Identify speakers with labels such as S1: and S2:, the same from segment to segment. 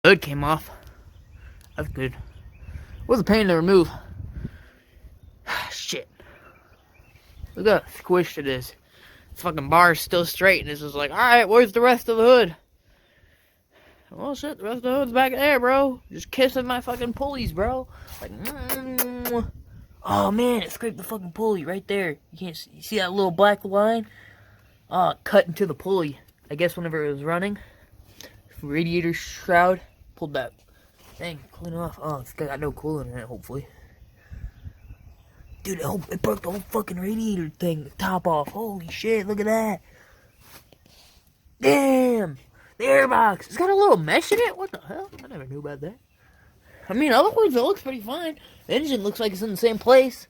S1: Hood came off. That's good. It was a pain to remove. Shit. Look how squished it is. This fucking bar is still straight, and this is like, alright, where's the rest of the hood? Well, shit, the rest of the hood's back there, bro. Just kissing my fucking pulleys, bro. Like, oh man, it scraped the fucking pulley right there. You see that little black line? Cut into the pulley. I guess whenever it was running, radiator shroud pulled that thing clean off. Oh, it's got no coolant in it, hopefully. Dude, it broke the whole fucking radiator thing, the top off. Holy shit, look at that. Damn! The airbox! It's got a little mesh in it? What the hell? I never knew about that. I mean, otherwise it looks pretty fine. The engine looks like it's in the same place.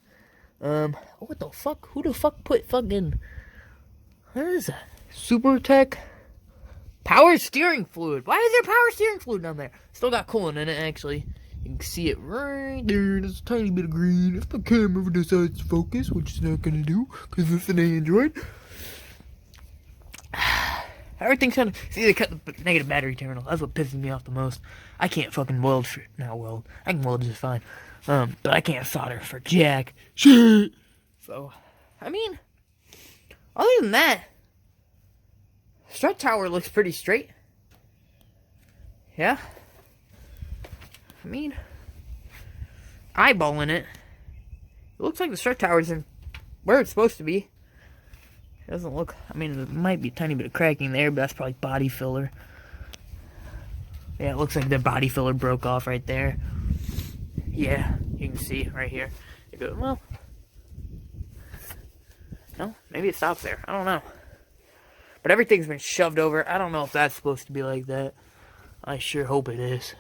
S1: What the fuck? Who the fuck put fucking... What is that? Super Tech power steering fluid. Why is there power steering fluid down there? Still got coolant in it, actually. You can see it right there. There's a tiny bit of green. If the camera decides to focus, which it's not gonna do, because it's an Android. Everything's kind of... See, they cut the negative battery terminal. That's what pisses me off the most. I can't fucking weld for... Not weld. I can weld just fine. But I can't solder for jack. Shit! So, I mean... Other than that... Strut tower looks pretty straight. Yeah? I mean... Eyeballing it. It looks like the strut tower's in... where it's supposed to be. It doesn't look... I mean, there might be a tiny bit of cracking there, but that's probably body filler. Yeah, it looks like the body filler broke off right there. Yeah, you can see right here. You go, well... No, maybe it stops there. I don't know. But everything's been shoved over. I don't know if that's supposed to be like that. I sure hope it is.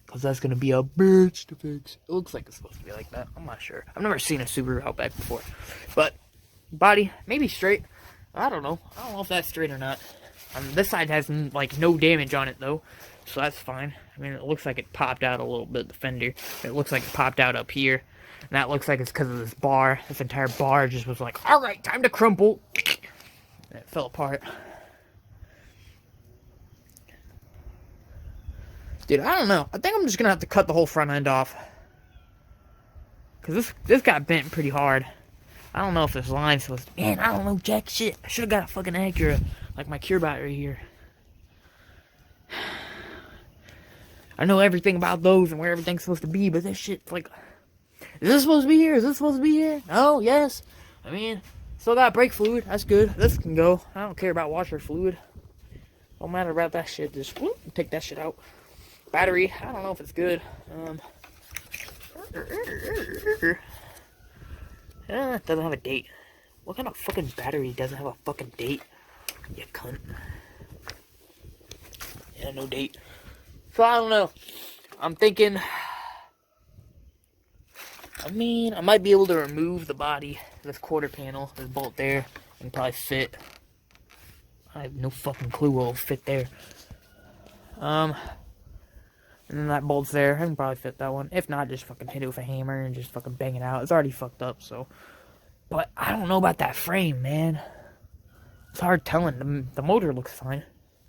S1: Because that's going to be a bitch to fix. It looks like it's supposed to be like that. I'm not sure. I've never seen a Subaru Outback before. But... body, maybe straight. I don't know. I don't know if that's straight or not. This side has, like, no damage on it, though. So that's fine. I mean, it looks like it popped out a little bit, the fender. It looks like it popped out up here. And that looks like it's because of this bar. This entire bar just was like, alright, time to crumple. And it fell apart. Dude, I don't know. I think I'm just going to have to cut the whole front end off. Because this got bent pretty hard. I don't know if this line's supposed to... Man, I don't know jack shit. I should have got a fucking Acura. Like my Cure battery here. I know everything about those and where everything's supposed to be, but this shit's like... Is this supposed to be here? Is this supposed to be here? No, yes. I mean, still got brake fluid. That's good. This can go. I don't care about washer fluid. Don't matter about that shit. Just whoop, take that shit out. Battery, I don't know if it's good. It doesn't have a date. What kind of fucking battery doesn't have a fucking date? You cunt. Yeah, no date. So I don't know. I'm thinking... I mean, I might be able to remove the body, this quarter panel, this bolt there, and probably fit. I have no fucking clue what will fit there. And then that bolt's there. I can probably fit that one. If not, just fucking hit it with a hammer and just fucking bang it out. It's already fucked up, so. But I don't know about that frame, man. It's hard telling. The motor looks fine,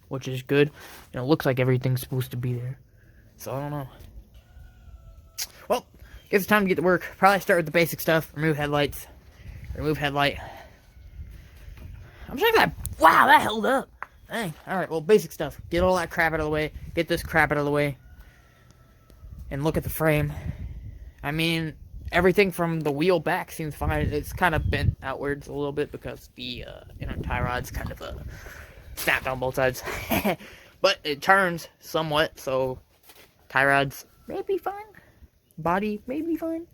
S1: which is good. And it looks like everything's supposed to be there. So I don't know. Well, guess it's time to get to work. Probably start with the basic stuff. Remove headlights. Remove headlight. I'm sure that... Wow, that held up. Dang. Alright, well, basic stuff. Get all that crap out of the way. Get this crap out of the way. And look at the frame. I mean, everything from the wheel back seems fine. It's kind of bent outwards a little bit because the inner tie rod's kind of snapped on both sides. But it turns somewhat, so tie rods may be fine. Body may be fine.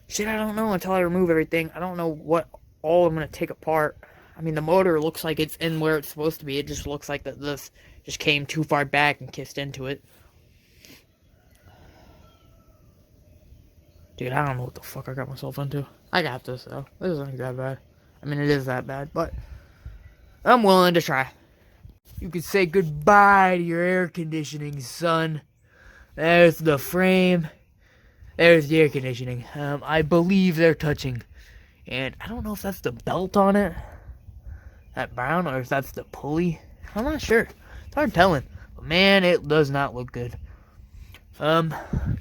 S1: Shit, I don't know until I remove everything. I don't know what all I'm going to take apart. I mean, the motor looks like it's in where it's supposed to be. It just looks like that this just came too far back and kissed into it. Dude, I don't know what the fuck I got myself into. I got this, though. This isn't that bad. I mean, it is that bad, but I'm willing to try. You can say goodbye to your air conditioning, son. There's the frame. There's the air conditioning. I believe they're touching. And I don't know if that's the belt on it. That brown, or if that's the pulley. I'm not sure. It's hard telling. But man, it does not look good. Can't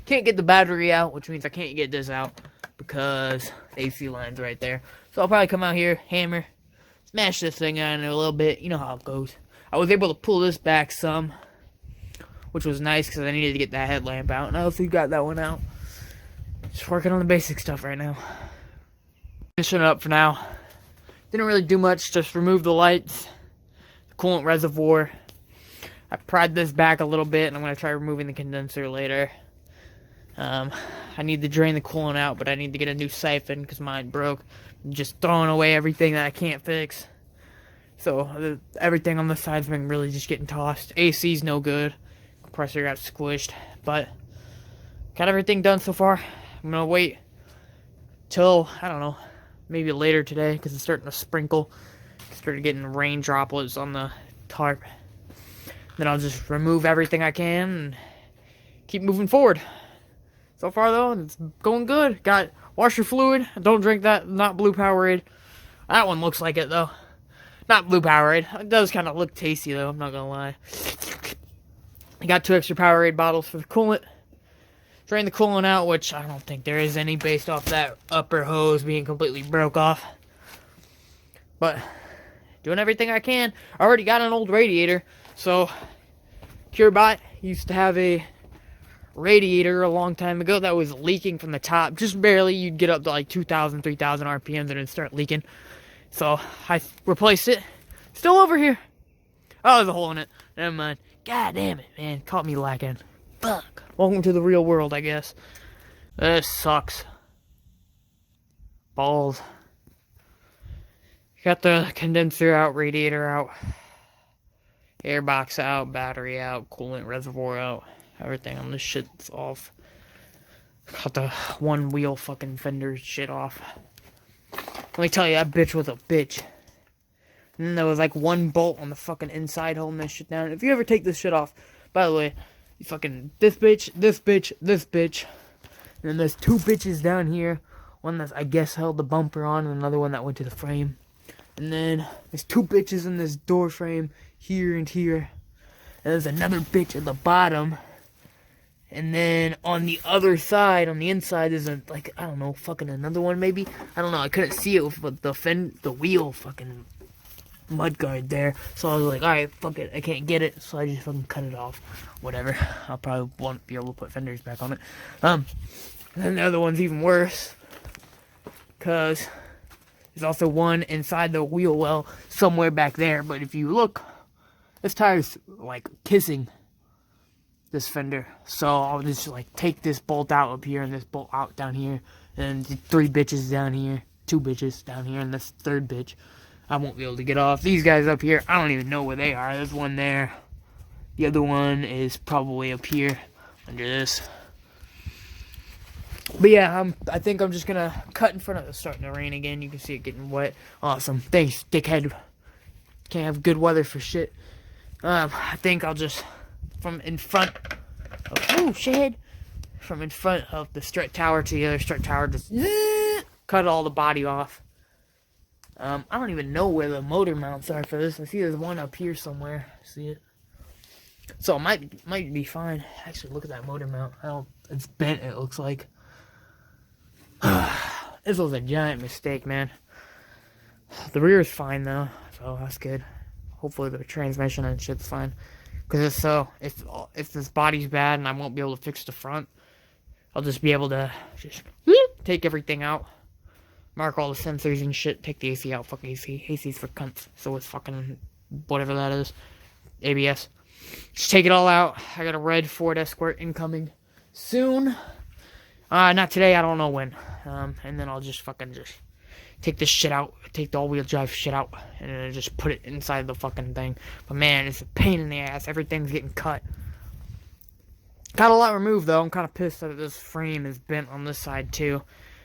S1: get the battery out, which means I can't get this out because the AC line's right there. So I'll probably come out here, hammer, smash this thing on it a little bit. You know how it goes. I was able to pull this back some, which was nice because I needed to get that headlamp out, and I also got that one out. Just working on the basic stuff right now. Finishing it up for now. Didn't really do much, just remove the lights, the coolant reservoir. I pried this back a little bit, and I'm going to try removing the condenser later. I need to drain the coolant out, but I need to get a new siphon because mine broke. I'm just throwing away everything that I can't fix. So everything on the side's been really just getting tossed. AC's no good. Compressor got squished, but got everything done so far. I'm going to wait till, I don't know, maybe later today because it's starting to sprinkle. Started getting rain droplets on the tarp. Then I'll just remove everything I can and keep moving forward. So far, though, it's going good. Got washer fluid. Don't drink that. Not blue Powerade. That one looks like it, though. Not blue Powerade. It does kind of look tasty, though. I'm not going to lie. I got 2 extra Powerade bottles for the coolant. Drain the coolant out, which I don't think there is any based off that upper hose being completely broke off. But doing everything I can. I already got an old radiator. So, Copat used to have a radiator a long time ago that was leaking from the top. Just barely. You'd get up to like 2,000, 3,000 RPMs and it'd start leaking. So, I replaced it. Still over here. Oh, there's a hole in it. Never mind. God damn it, man. Caught me lacking. Fuck. Welcome to the real world, I guess. This sucks. Balls. Got the condenser out, radiator out. Airbox out, battery out, coolant reservoir out. Everything on this shit's off. Got the one wheel fucking fender shit off. Let me tell you, that bitch was a bitch. And then there was like one bolt on the fucking inside holding this shit down. If you ever take this shit off, by the way, you fucking, this bitch, this bitch, this bitch. And then there's 2 bitches down here. One that I guess held the bumper on, and another one that went to the frame. And then there's 2 bitches in this door frame. Here and here. And there's another bitch at the bottom. And then on the other side, on the inside, there's a, like, I don't know, fucking another one maybe? I don't know, I couldn't see it with the wheel fucking mudguard there. So I was like, alright, fuck it, I can't get it. So I just fucking cut it off. Whatever. I'll probably won't be able to put fenders back on it. And then the other one's even worse. Because there's also one inside the wheel well somewhere back there. But if you look, this tire's like kissing this fender. So I'll just like take this bolt out up here and this bolt out down here. And 3 bitches down here. 2 bitches down here and this 3rd bitch. I won't be able to get off. These guys up here, I don't even know where they are. There's one there. The other one is probably up here under this. But yeah, I think I'm just gonna cut in front of it. It's starting to rain again. You can see it getting wet. Awesome. Thanks, dickhead. Can't have good weather for shit. I think I'll just, from in front of, oh shit, from in front of the strut tower to the other strut tower, just cut all the body off. I don't even know where the motor mounts are for this. I see there's one up here somewhere. See it? So it might be fine. Actually, look at that motor mount. It's bent, it looks like. This was a giant mistake, man. The rear is fine though, so that's good. Hopefully the transmission and shit's fine. Because if this body's bad and I won't be able to fix the front, I'll just be able to just take everything out, mark all the sensors and shit, take the AC out. Fuck AC. AC's for cunts. So it's fucking whatever that is. ABS. Just take it all out. I got a red Ford Escort incoming soon. Not today, I don't know when. And then I'll just take this shit out, take the all-wheel drive shit out, and then just put it inside the fucking thing. But man, it's a pain in the ass. Everything's getting cut. Got a lot removed, though. I'm kind of pissed that this frame is bent on this side, too.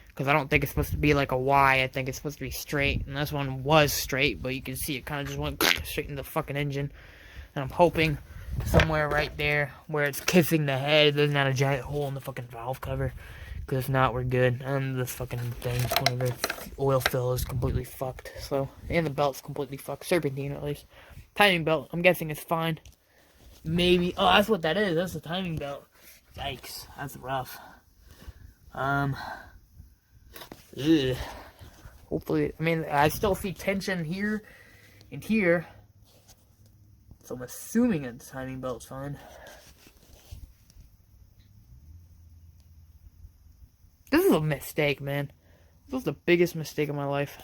S1: Because I don't think it's supposed to be like a Y. I think it's supposed to be straight. And this one was straight, but you can see it kind of just went straight into the fucking engine. And I'm hoping somewhere right there where it's kissing the head, there's not a giant hole in the fucking valve cover. Because if not, we're good. And this fucking thing, whenever oil fill is completely fucked. So, and the belt's completely fucked. Serpentine, at least. Timing belt, I'm guessing it's fine. maybe. Oh, that's what that is. That's the timing belt. Yikes, that's rough. Ugh. Hopefully, I mean, I still see tension here and here, so I'm assuming that the timing belt's fine. This is a mistake, man. This was the biggest mistake of my life.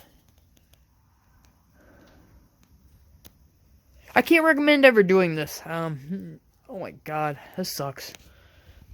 S1: I can't recommend ever doing this. Oh my god, this sucks.